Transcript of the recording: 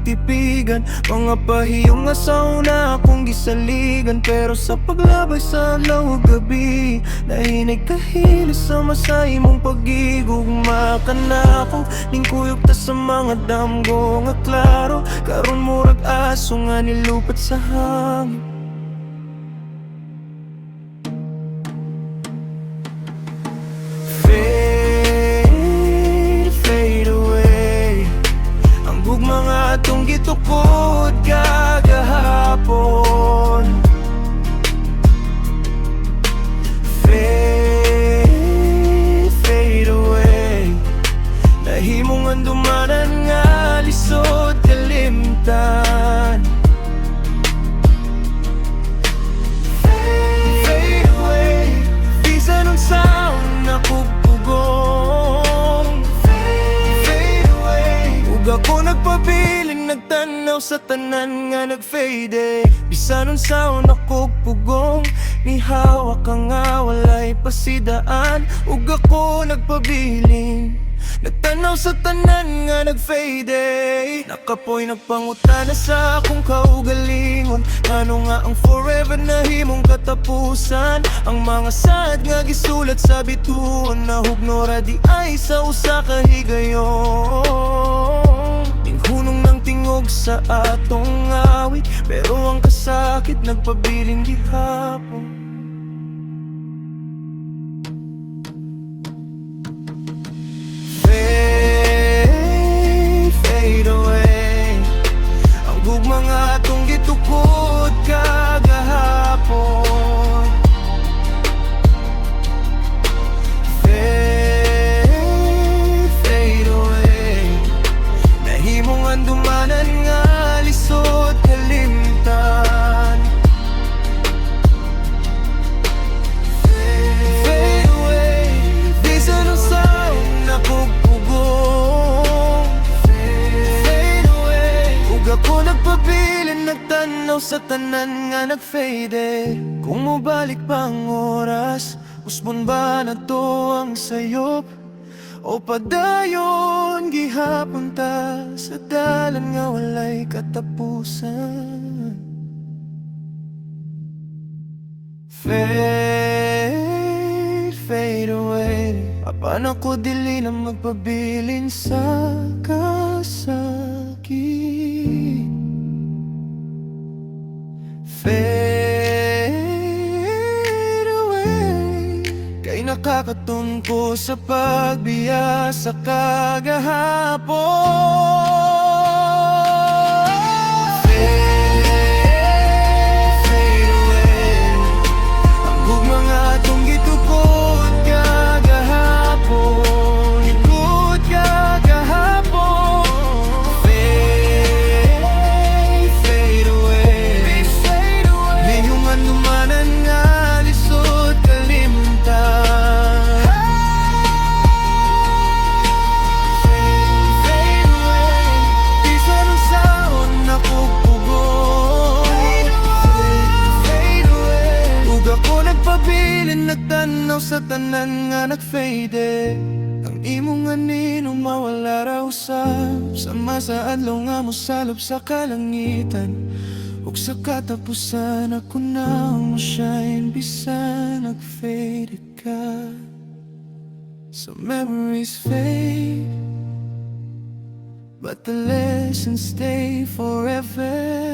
pagtitipigan. Mga pahiyong nga sa una akong gisaligan, pero sa paglabay sa adlaw ug gabi, nahinay kahilis sa masay mong pagigugma ka na ako. Ning kuyog ta sa mga damgo nga klaro, karon murag aso nga nilupat sa hangin. Fade away ang gugma nga atong gitukod kagahapon. Fade away nahimong andumanan nga lisod kalimtan. Fade away bisan ang sound na pugpugong. Fade away ug ako nagpabiling nagtanaw sa tanan nga nagfade. Bisan ang sound na pugpugong, nihawa ka nga walay pasidaan. Ug ako nagpabiling nagtanaw sa tanan nga nagfade. Nakapoy nagpangutana sa akong kaugalingon, ano nga ang forever na himong katapusan. Ang mga sad nga gisulat sa bituon, nahugnora di ay sa usa ka higayon. Tinghunong ng tingog sa atong awit, pero ang kasakit nagpabiling gihapon. Fade away ang gugma nga atong gitukod kagahapon. Fade away nahimong andumanan nga lisod kalimtan. Fade away bisan ang sound na pugpugong. Fade away ug ako nagpabilin nagtanaw sa tanan nga nagfade. Kung mobalik pa ang oras, usbon ba na to ang sayop? O padayon gihapon ta sa dalan nga walay katapusan. Fade away apan ako dili na magpabilin sa kasakit. Fade away kay nakakatumpo sa pagbiya sa kagahapon. Fade away ang gugma nga atong gitukod kagahapon. Gitukod kagahapon. Fade away ngayong anumanan nga lisod kalimtan. Fade away bisan ang sound na pugpugong. Fade away ug ako nagpabilin nagtanaw sa tanan nga nagfade. Ang imong aninong mawala raw usab, sama sa adlaw nga mosalop sa kalangitan. Ug sa katapusan ako na mo-shine bisan nag-fade ka. So memories fade, but the lessons stay forever.